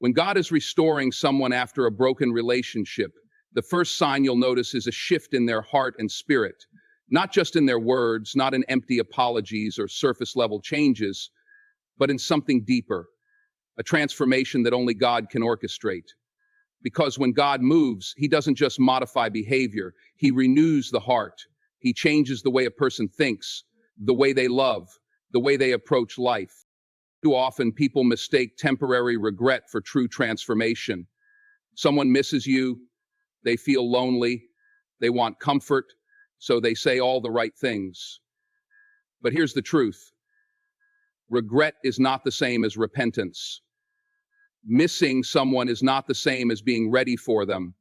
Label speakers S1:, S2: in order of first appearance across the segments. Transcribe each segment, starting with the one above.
S1: When God is restoring someone after a broken relationship, the first sign you'll notice is a shift in their heart and spirit, not just in their words, not in empty apologies or surface level changes, but in something deeper, a transformation that only God can orchestrate. Because when God moves, he doesn't just modify behavior, he renews the heart. He changes the way a person thinks, the way they love, the way they approach life. Too often, people mistake temporary regret for true transformation. Someone misses you, they feel lonely, they want comfort, so they say all the right things. But here's the truth. Regret is not the same as repentance. Missing someone is not the same as being ready for them.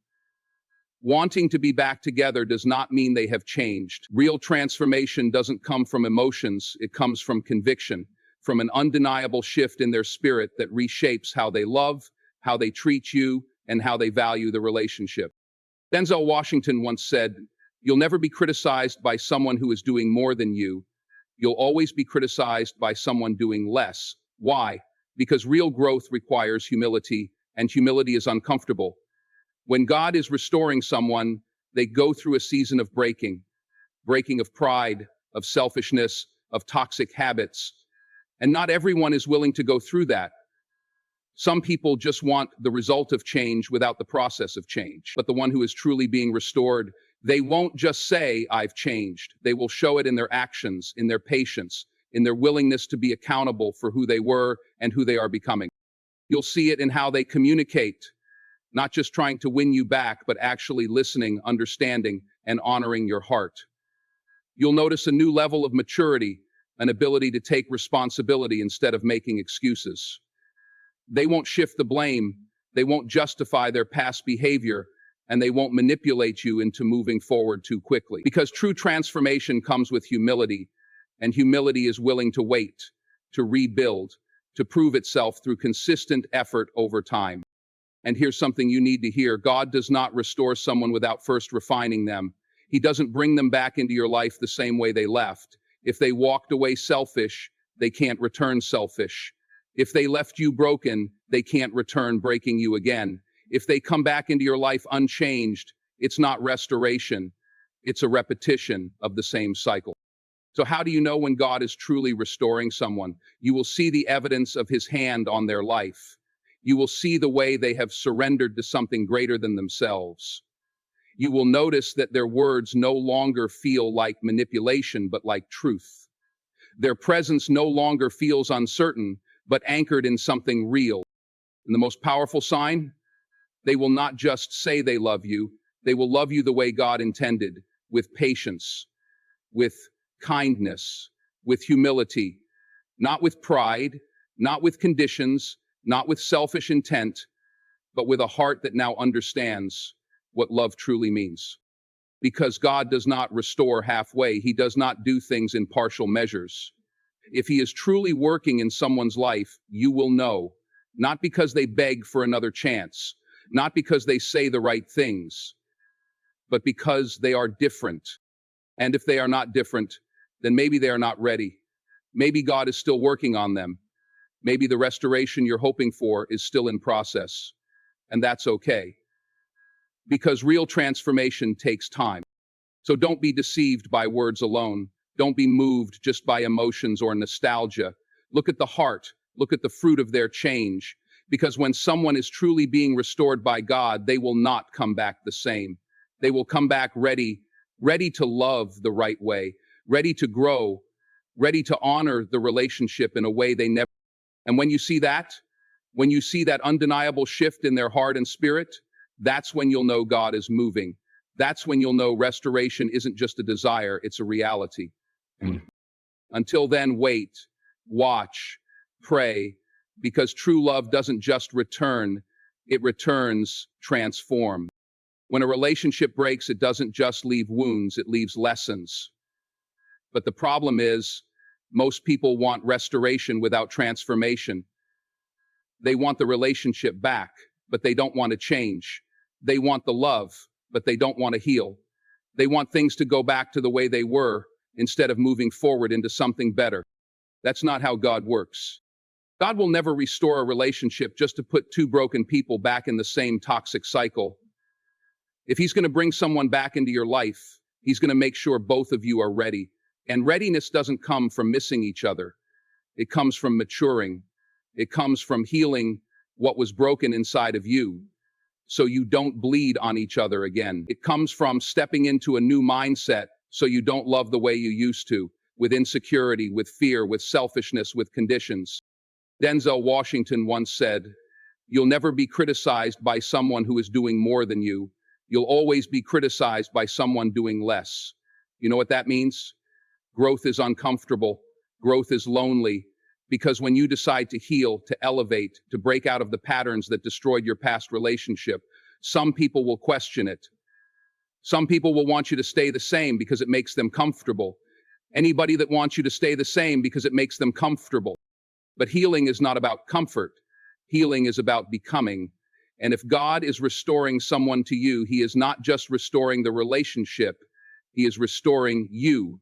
S1: Wanting to be back together does not mean they have changed. Real transformation doesn't come from emotions, it comes from conviction, from an undeniable shift in their spirit that reshapes how they love, how they treat you, and how they value the relationship. Denzel Washington once said, "You'll never be criticized by someone who is doing more than you. You'll always be criticized by someone doing less." Why? Because real growth requires humility, and humility is uncomfortable. When God is restoring someone, they go through a season of breaking of pride, of selfishness, of toxic habits. And not everyone is willing to go through that. Some people just want the result of change without the process of change. But the one who is truly being restored, they won't just say, "I've changed." They will show it in their actions, in their patience, in their willingness to be accountable for who they were and who they are becoming. You'll see it in how they communicate, not just trying to win you back, but actually listening, understanding, and honoring your heart. You'll notice a new level of maturity, an ability to take responsibility instead of making excuses. They won't shift the blame, they won't justify their past behavior, and they won't manipulate you into moving forward too quickly. Because true transformation comes with humility, and humility is willing to wait, to rebuild, to prove itself through consistent effort over time. And here's something you need to hear. God does not restore someone without first refining them. He doesn't bring them back into your life the same way they left. If they walked away selfish, they can't return selfish. If they left you broken, they can't return breaking you again. If they come back into your life unchanged, it's not restoration, it's a repetition of the same cycle. So how do you know when God is truly restoring someone? You will see the evidence of his hand on their life. You will see the way they have surrendered to something greater than themselves. You will notice that their words no longer feel like manipulation, but like truth. Their presence no longer feels uncertain, but anchored in something real. And the most powerful sign? They will not just say they love you, they will love you the way God intended, with patience, with kindness, with humility, not with pride, not with conditions, not with selfish intent, but with a heart that now understands what love truly means. Because God does not restore halfway, he does not do things in partial measures. If he is truly working in someone's life, you will know, not because they beg for another chance, not because they say the right things, but because they are different. And if they are not different, then maybe they are not ready. Maybe God is still working on them. Maybe the restoration you're hoping for is still in process. And that's okay. Because real transformation takes time. So don't be deceived by words alone. Don't be moved just by emotions or nostalgia. Look at the heart. Look at the fruit of their change. Because when someone is truly being restored by God, they will not come back the same. They will come back ready to love the right way, ready to grow, ready to honor the relationship in a way they never. And when you see that undeniable shift in their heart and spirit, that's when you'll know God is moving. That's when you'll know restoration isn't just a desire, it's a reality. Until then, wait, watch, pray, because true love doesn't just return, it returns transformed. When a relationship breaks, it doesn't just leave wounds, it leaves lessons. But the problem is, most people want restoration without transformation. They want the relationship back, but they don't want to change. They want the love, but they don't want to heal. They want things to go back to the way they were instead of moving forward into something better. That's not how God works. God will never restore a relationship just to put two broken people back in the same toxic cycle. If he's going to bring someone back into your life, he's going to make sure both of you are ready. And readiness doesn't come from missing each other. It comes from maturing. It comes from healing what was broken inside of you so you don't bleed on each other again. It comes from stepping into a new mindset so you don't love the way you used to, with insecurity, with fear, with selfishness, with conditions. Denzel Washington once said, "You'll never be criticized by someone who is doing more than you. You'll always be criticized by someone doing less." You know what that means? Growth is uncomfortable. Growth is lonely. Because when you decide to heal, to elevate, to break out of the patterns that destroyed your past relationship, some people will question it. Some people will want you to stay the same because it makes them comfortable. Anybody that wants you to stay the same because it makes them comfortable. But healing is not about comfort. Healing is about becoming. And if God is restoring someone to you, he is not just restoring the relationship, he is restoring you.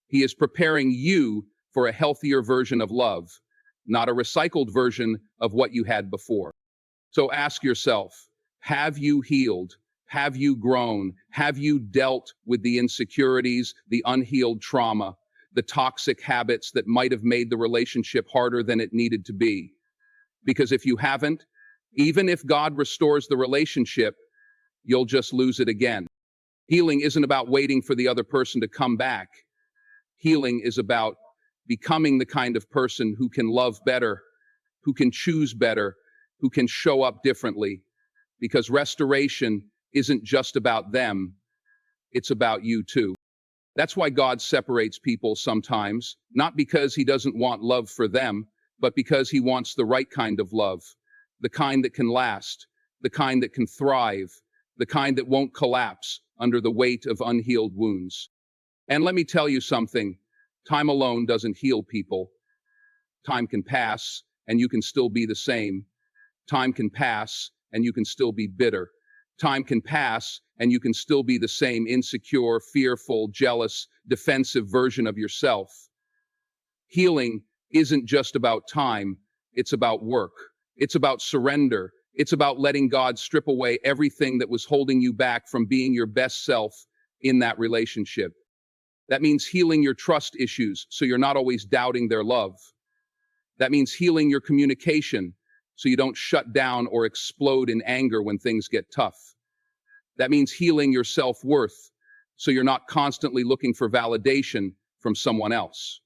S1: He is preparing you for a healthier version of love, not a recycled version of what you had before. So ask yourself, have you healed? Have you grown? Have you dealt with the insecurities, the unhealed trauma, the toxic habits that might have made the relationship harder than it needed to be? Because if you haven't, even if God restores the relationship, you'll just lose it again. Healing isn't about waiting for the other person to come back. Healing is about becoming the kind of person who can love better, who can choose better, who can show up differently. Because restoration isn't just about them, it's about you too. That's why God separates people sometimes, not because he doesn't want love for them, but because he wants the right kind of love, the kind that can last, the kind that can thrive, the kind that won't collapse under the weight of unhealed wounds. And let me tell you something, time alone doesn't heal people. Time can pass and you can still be the same. Time can pass and you can still be bitter. Time can pass and you can still be the same insecure, fearful, jealous, defensive version of yourself. Healing isn't just about time, it's about work. It's about surrender. It's about letting God strip away everything that was holding you back from being your best self in that relationship. That means healing your trust issues so you're not always doubting their love. That means healing your communication so you don't shut down or explode in anger when things get tough. That means healing your self-worth so you're not constantly looking for validation from someone else.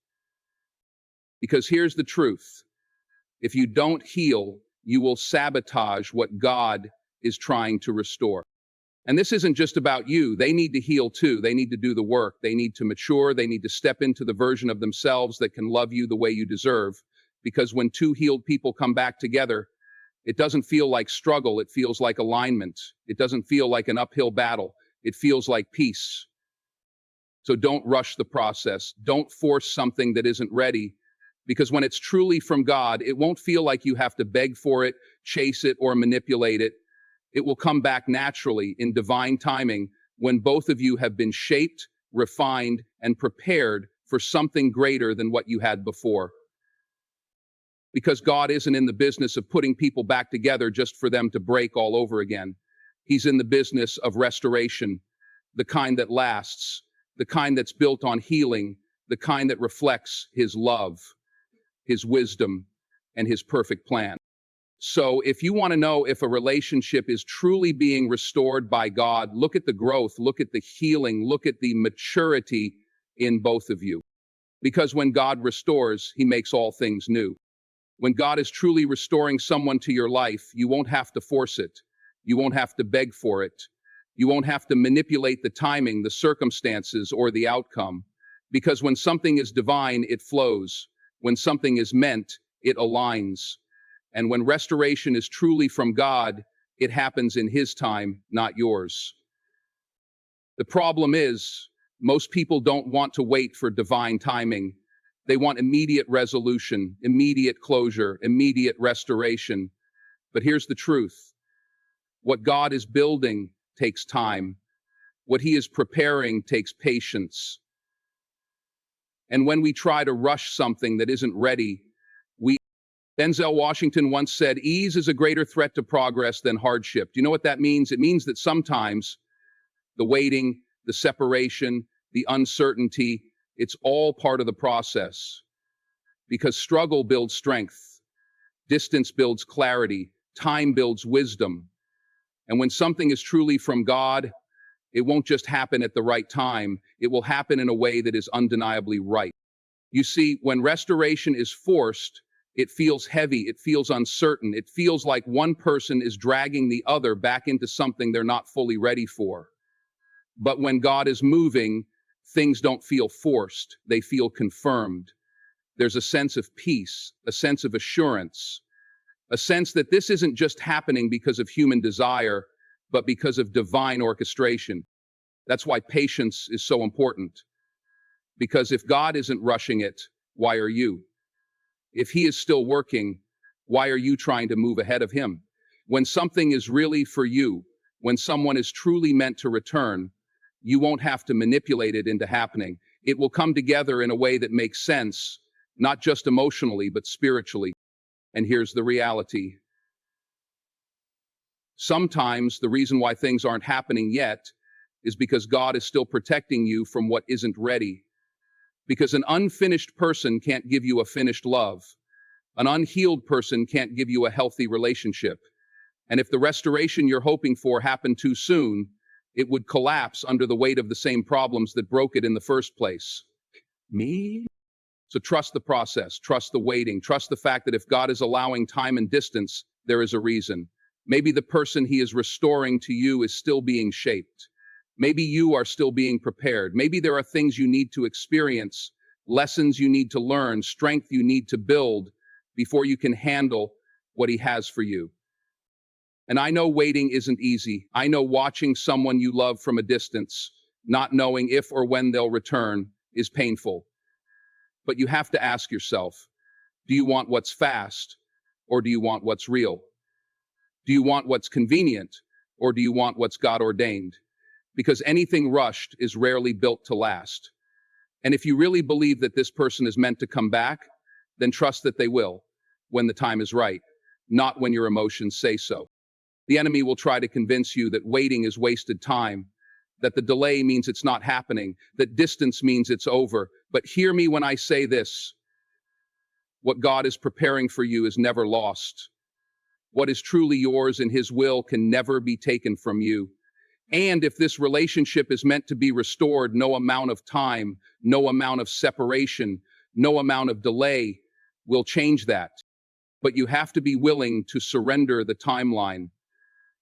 S1: Because here's the truth. If you don't heal, you will sabotage what God is trying to restore. And this isn't just about you. They need to heal too. They need to do the work. They need to mature. They need to step into the version of themselves that can love you the way you deserve. Because when two healed people come back together, it doesn't feel like struggle. It feels like alignment. It doesn't feel like an uphill battle. It feels like peace. So don't rush the process. Don't force something that isn't ready. Because when it's truly from God, it won't feel like you have to beg for it, chase it, or manipulate it. It will come back naturally in divine timing when both of you have been shaped, refined, and prepared for something greater than what you had before. Because God isn't in the business of putting people back together just for them to break all over again. He's in the business of restoration, the kind that lasts, the kind that's built on healing, the kind that reflects his love, his wisdom, and his perfect plan. So if you want to know if a relationship is truly being restored by God, look at the growth, look at the healing, look at the maturity in both of you. Because when God restores, he makes all things new. When God is truly restoring someone to your life, you won't have to force it. You won't have to beg for it. You won't have to manipulate the timing, the circumstances, or the outcome. Because when something is divine, it flows. When something is meant, it aligns. And when restoration is truly from God, it happens in his time, not yours. The problem is, most people don't want to wait for divine timing. They want immediate resolution, immediate closure, immediate restoration. But here's the truth. What God is building takes time. What he is preparing takes patience. And when we try to rush something that isn't ready, we Denzel Washington once said, ease is a greater threat to progress than hardship. Do you know what that means? It means that sometimes the waiting, the separation, the uncertainty, it's all part of the process. Because struggle builds strength, distance builds clarity, time builds wisdom. And when something is truly from God, it won't just happen at the right time, it will happen in a way that is undeniably right. You see, when restoration is forced, it feels heavy, it feels uncertain, it feels like one person is dragging the other back into something they're not fully ready for. But when God is moving, things don't feel forced, they feel confirmed. There's a sense of peace, a sense of assurance, a sense that this isn't just happening because of human desire, but because of divine orchestration. That's why patience is so important. Because if God isn't rushing it, why are you? If He is still working, why are you trying to move ahead of Him? When something is really for you, when someone is truly meant to return, you won't have to manipulate it into happening. It will come together in a way that makes sense, not just emotionally, but spiritually. And here's the reality. Sometimes the reason why things aren't happening yet is because God is still protecting you from what isn't ready. Because an unfinished person can't give you a finished love. An unhealed person can't give you a healthy relationship. And if the restoration you're hoping for happened too soon, it would collapse under the weight of the same problems that broke it in the first place. Me? So trust the process, trust the waiting, trust the fact that if God is allowing time and distance, there is a reason. Maybe the person He is restoring to you is still being shaped. Maybe you are still being prepared. Maybe there are things you need to experience, lessons you need to learn, strength you need to build before you can handle what He has for you. And I know waiting isn't easy. I know watching someone you love from a distance, not knowing if or when they'll return, is painful. But you have to ask yourself, do you want what's fast, or do you want what's real? Do you want what's convenient, or do you want what's God ordained? Because anything rushed is rarely built to last. And if you really believe that this person is meant to come back, then trust that they will, when the time is right, not when your emotions say so. The enemy will try to convince you that waiting is wasted time, that the delay means it's not happening, that distance means it's over. But hear me when I say this. What God is preparing for you is never lost. What is truly yours in His will can never be taken from you. And if this relationship is meant to be restored, no amount of time, no amount of separation, no amount of delay will change that. But you have to be willing to surrender the timeline.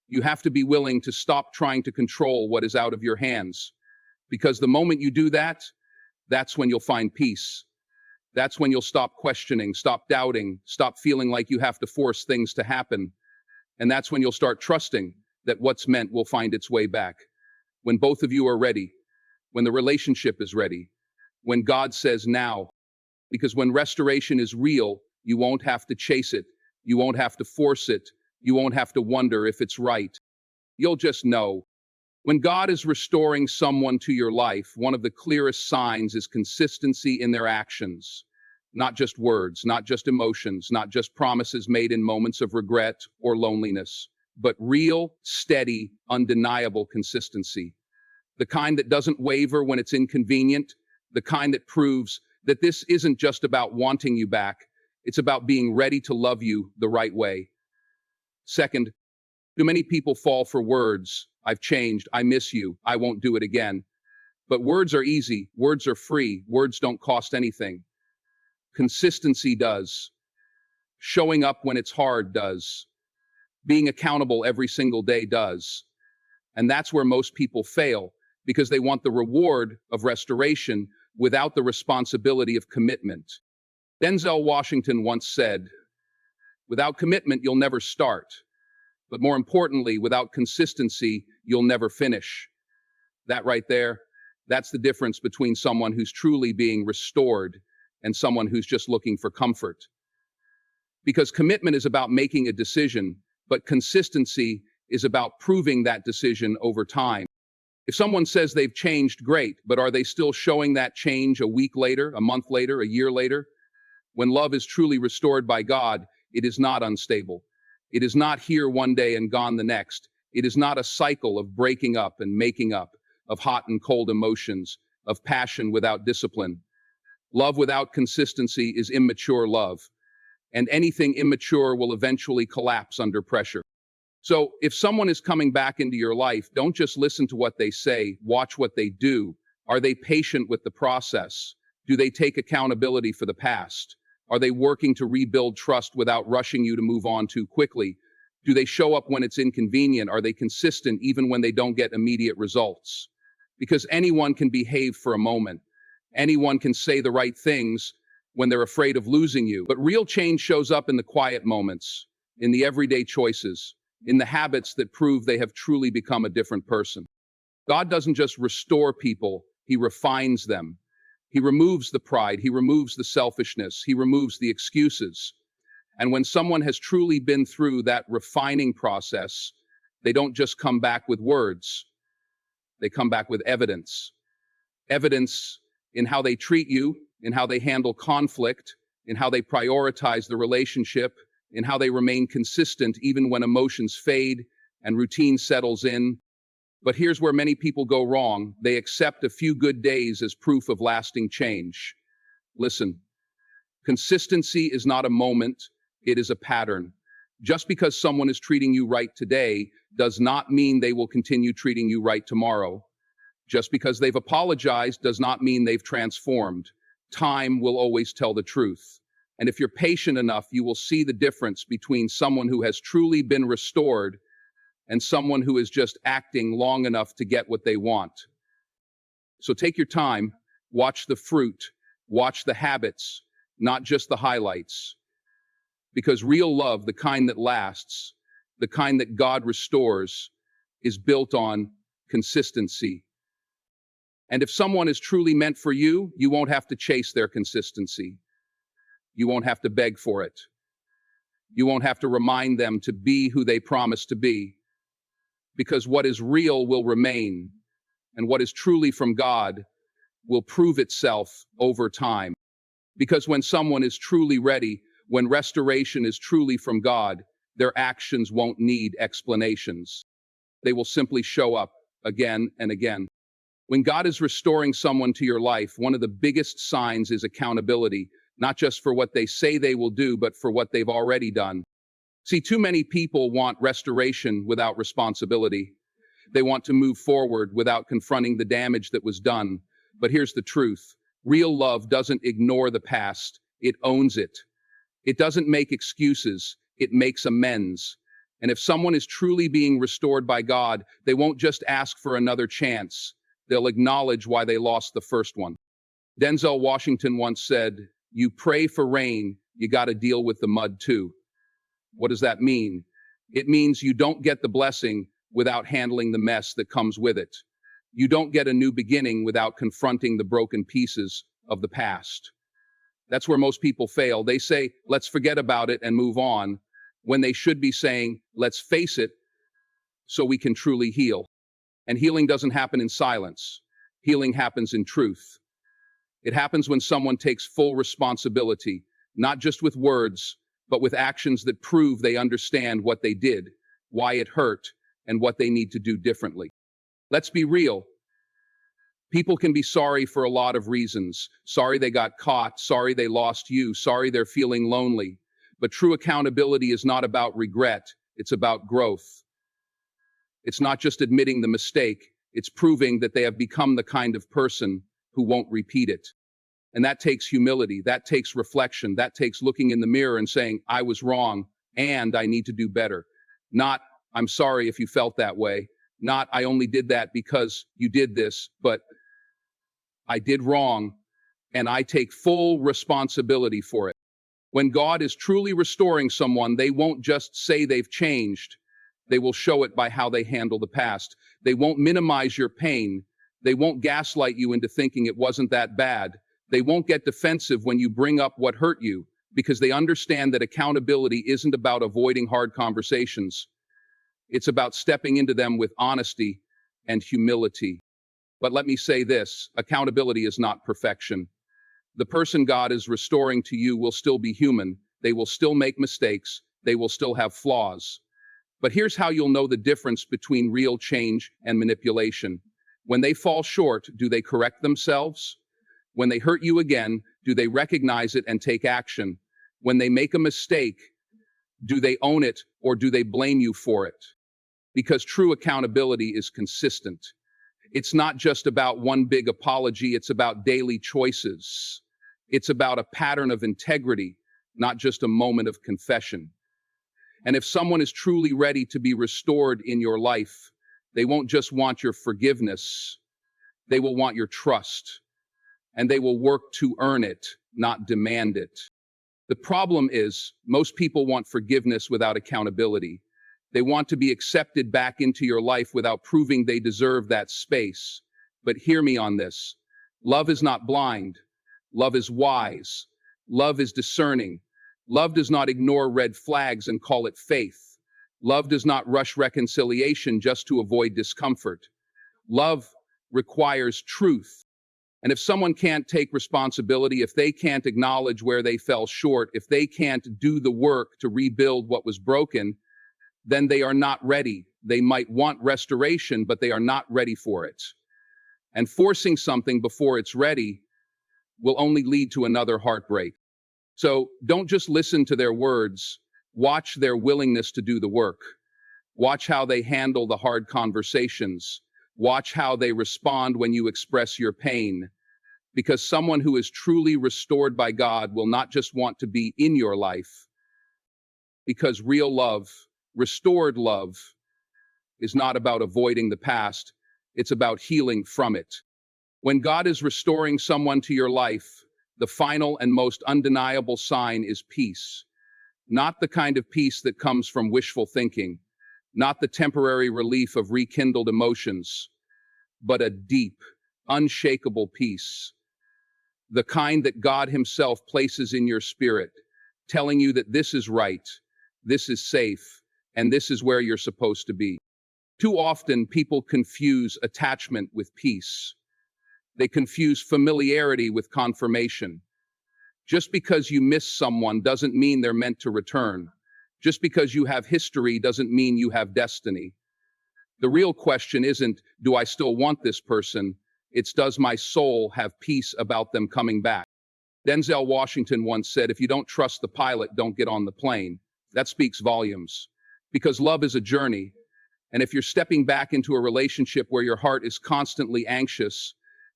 S1: You have to be willing to stop trying to control what is out of your hands. Because the moment you do that, that's when you'll find peace. That's when you'll stop questioning, stop doubting, stop feeling like you have to force things to happen. And that's when you'll start trusting that what's meant will find its way back. When both of you are ready, when the relationship is ready, when God says now. Because when restoration is real, you won't have to chase it. You won't have to force it. You won't have to wonder if it's right. You'll just know. When God is restoring someone to your life, one of the clearest signs is consistency in their actions. Not just words, not just emotions, not just promises made in moments of regret or loneliness, but real, steady, undeniable consistency. The kind that doesn't waver when it's inconvenient, the kind that proves that this isn't just about wanting you back, it's about being ready to love you the right way. Second, too many people fall for words. I've changed, I miss you, I won't do it again. But words are easy, words are free, words don't cost anything. Consistency does. Showing up when it's hard does. Being accountable every single day does. And that's where most people fail, because they want the reward of restoration without the responsibility of commitment. Denzel Washington once said, "Without commitment, you'll never start. But more importantly, without consistency, you'll never finish." That right there, that's the difference between someone who's truly being restored and someone who's just looking for comfort. Because commitment is about making a decision, but consistency is about proving that decision over time. If someone says they've changed, great, but are they still showing that change a week later, a month later, a year later? When love is truly restored by God, It is not unstable. It is not here one day and gone the next. It is not a cycle of breaking up and making up, of hot and cold emotions, of passion without discipline. Love without consistency is immature love, and anything immature will eventually collapse under pressure. So, if someone is coming back into your life, don't just listen to what they say, watch what they do. Are they patient with the process? Do they take accountability for the past? Are they working to rebuild trust without rushing you to move on too quickly? Do they show up when it's inconvenient? Are they consistent even when they don't get immediate results? Because anyone can behave for a moment. Anyone can say the right things when they're afraid of losing you. But real change shows up in the quiet moments, in the everyday choices, in the habits that prove they have truly become a different person. God doesn't just restore people, He refines them. He removes the pride, He removes the selfishness, He removes the excuses. And when someone has truly been through that refining process, they don't just come back with words, they come back with evidence. Evidence in how they treat you, in how they handle conflict, in how they prioritize the relationship, in how they remain consistent even when emotions fade and routine settles in. But here's where many people go wrong. They accept a few good days as proof of lasting change. Listen, consistency is not a moment, it is a pattern. Just because someone is treating you right today does not mean they will continue treating you right tomorrow. Just because they've apologized does not mean they've transformed. Time will always tell the truth. And if you're patient enough, you will see the difference between someone who has truly been restored and someone who is just acting long enough to get what they want. So take your time, watch the fruit, watch the habits, not just the highlights. Because real love, the kind that lasts, the kind that God restores, is built on consistency. And if someone is truly meant for you, you won't have to chase their consistency. You won't have to beg for it. You won't have to remind them to be who they promised to be. Because what is real will remain, and what is truly from God will prove itself over time. Because when someone is truly ready, when restoration is truly from God, their actions won't need explanations. They will simply show up again and again. When God is restoring someone to your life, one of the biggest signs is accountability, not just for what they say they will do, but for what they've already done. See, too many people want restoration without responsibility. They want to move forward without confronting the damage that was done. But here's the truth. Real love doesn't ignore the past, it owns it. It doesn't make excuses, it makes amends. And if someone is truly being restored by God, they won't just ask for another chance. They'll acknowledge why they lost the first one. Denzel Washington once said, "You pray for rain, you got to deal with the mud too." What does that mean? It means you don't get the blessing without handling the mess that comes with it. You don't get a new beginning without confronting the broken pieces of the past. That's where most people fail. They say, let's forget about it and move on, when they should be saying, let's face it so we can truly heal. And healing doesn't happen in silence. Healing happens in truth. It happens when someone takes full responsibility, not just with words, but with actions that prove they understand what they did, why it hurt, and what they need to do differently. Let's be real. People can be sorry for a lot of reasons. Sorry they got caught, sorry they lost you, sorry they're feeling lonely. But true accountability is not about regret, it's about growth. It's not just admitting the mistake, it's proving that they have become the kind of person who won't repeat it. And that takes humility, that takes reflection, that takes looking in the mirror and saying, I was wrong and I need to do better. Not, I'm sorry if you felt that way. Not, I only did that because you did this, but I did wrong and I take full responsibility for it. When God is truly restoring someone, they won't just say they've changed. They will show it by how they handle the past. They won't minimize your pain. They won't gaslight you into thinking it wasn't that bad. They won't get defensive when you bring up what hurt you, because they understand that accountability isn't about avoiding hard conversations. It's about stepping into them with honesty and humility. But let me say this, accountability is not perfection. The person God is restoring to you will still be human. They will still make mistakes. They will still have flaws. But here's how you'll know the difference between real change and manipulation. When they fall short, do they correct themselves? When they hurt you again, do they recognize it and take action? When they make a mistake, do they own it or do they blame you for it? Because true accountability is consistent. It's not just about one big apology, it's about daily choices. It's about a pattern of integrity, not just a moment of confession. And if someone is truly ready to be restored in your life, they won't just want your forgiveness, they will want your trust. And they will work to earn it, not demand it. The problem is, most people want forgiveness without accountability. They want to be accepted back into your life without proving they deserve that space. But hear me on this. Love is not blind. Love is wise. Love is discerning. Love does not ignore red flags and call it faith. Love does not rush reconciliation just to avoid discomfort. Love requires truth. And if someone can't take responsibility, if they can't acknowledge where they fell short, if they can't do the work to rebuild what was broken, then they are not ready. They might want restoration, but they are not ready for it. And forcing something before it's ready will only lead to another heartbreak. So don't just listen to their words, watch their willingness to do the work. Watch how they handle the hard conversations. Watch how they respond when you express your pain. Because someone who is truly restored by God will not just want to be in your life. Because real love, restored love, is not about avoiding the past, it's about healing from it. When God is restoring someone to your life, the final and most undeniable sign is peace. Not the kind of peace that comes from wishful thinking, not the temporary relief of rekindled emotions, but a deep, unshakable peace. The kind that God Himself places in your spirit, telling you that this is right, this is safe, and this is where you're supposed to be. Too often, people confuse attachment with peace. They confuse familiarity with confirmation. Just because you miss someone doesn't mean they're meant to return. Just because you have history doesn't mean you have destiny. The real question isn't, do I still want this person? It's, does my soul have peace about them coming back? Denzel Washington once said, if you don't trust the pilot, don't get on the plane. That speaks volumes. Because love is a journey. And if you're stepping back into a relationship where your heart is constantly anxious,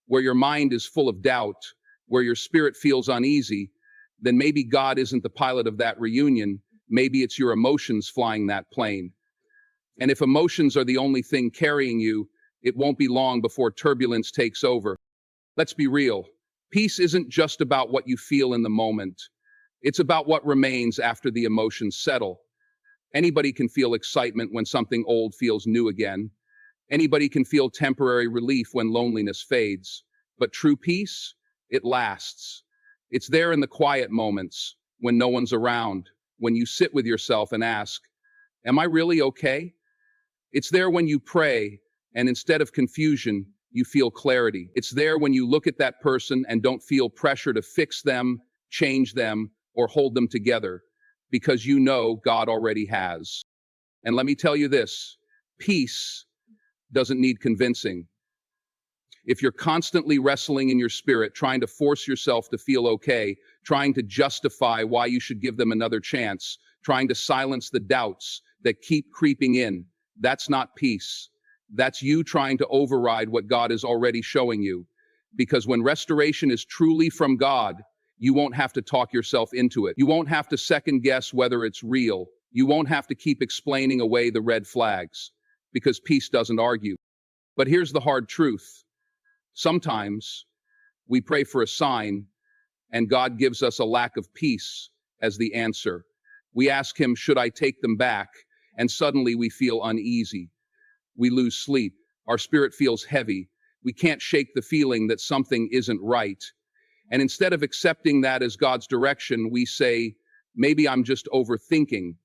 S1: where your mind is full of doubt, where your spirit feels uneasy, then maybe God isn't the pilot of that reunion. Maybe it's your emotions flying that plane. And if emotions are the only thing carrying you, it won't be long before turbulence takes over. Let's be real. Peace isn't just about what you feel in the moment. It's about what remains after the emotions settle. Anybody can feel excitement when something old feels new again. Anybody can feel temporary relief when loneliness fades. But true peace, it lasts. It's there in the quiet moments, when no one's around, when you sit with yourself and ask, am I really okay? It's there when you pray, and instead of confusion, you feel clarity. It's there when you look at that person and don't feel pressure to fix them, change them, or hold them together, because you know God already has. And let me tell you this, peace doesn't need convincing. If you're constantly wrestling in your spirit, trying to force yourself to feel okay, trying to justify why you should give them another chance, trying to silence the doubts that keep creeping in, that's not peace. That's you trying to override what God is already showing you. Because when restoration is truly from God, you won't have to talk yourself into it. You won't have to second guess whether it's real. You won't have to keep explaining away the red flags, because peace doesn't argue. But here's the hard truth. Sometimes we pray for a sign, and God gives us a lack of peace as the answer. We ask Him, should I take them back? And suddenly we feel uneasy. We lose sleep. Our spirit feels heavy. We can't shake the feeling that something isn't right. And instead of accepting that as God's direction, we say, maybe I'm just overthinking.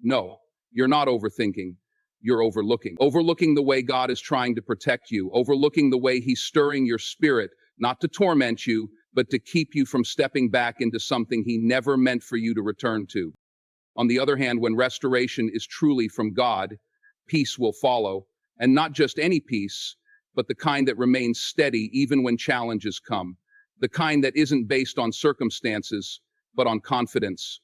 S1: No, you're not overthinking. You're overlooking. Overlooking the way God is trying to protect you. Overlooking the way He's stirring your spirit, not to torment you, but to keep you from stepping back into something he never meant for you to return to. On the other hand, when restoration is truly from God, peace will follow, and not just any peace, but the kind that remains steady even when challenges come, the kind that isn't based on circumstances, but on confidence.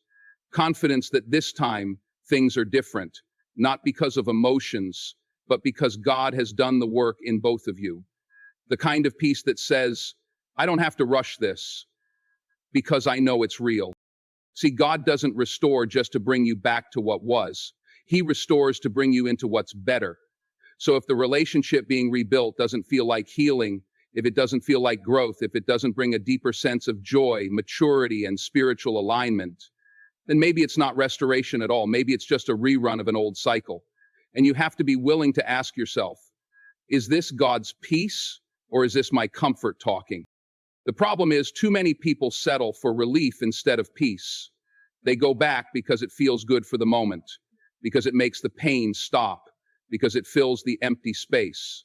S1: Confidence that this time things are different, not because of emotions, but because God has done the work in both of you. The kind of peace that says, I don't have to rush this because I know it's real. See, God doesn't restore just to bring you back to what was. He restores to bring you into what's better. So if the relationship being rebuilt doesn't feel like healing, if it doesn't feel like growth, if it doesn't bring a deeper sense of joy, maturity, and spiritual alignment, then maybe it's not restoration at all. Maybe it's just a rerun of an old cycle. And you have to be willing to ask yourself, is this God's peace or is this my comfort talking? The problem is too many people settle for relief instead of peace. They go back because it feels good for the moment, because it makes the pain stop, because it fills the empty space.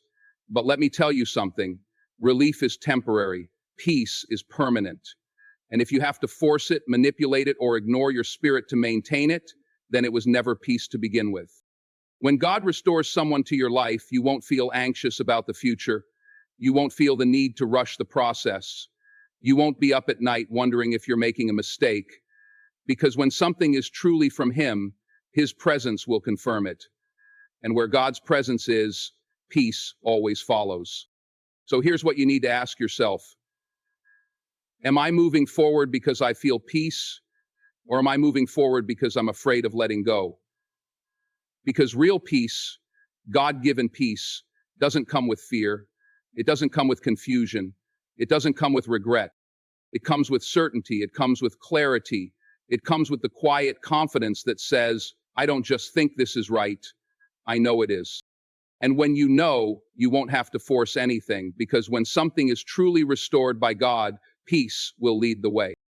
S1: But let me tell you something, relief is temporary, peace is permanent. And if you have to force it, manipulate it, or ignore your spirit to maintain it, then it was never peace to begin with. When God restores someone to your life, you won't feel anxious about the future. You won't feel the need to rush the process. You won't be up at night wondering if you're making a mistake, because when something is truly from Him, His presence will confirm it. And where God's presence is, peace always follows. So here's what you need to ask yourself. Am I moving forward because I feel peace, or am I moving forward because I'm afraid of letting go? Because real peace, God-given peace, doesn't come with fear. It doesn't come with confusion. It doesn't come with regret. It comes with certainty. It comes with clarity. It comes with the quiet confidence that says, I don't just think this is right, I know it is. And when you know, you won't have to force anything, because when something is truly restored by God, peace will lead the way.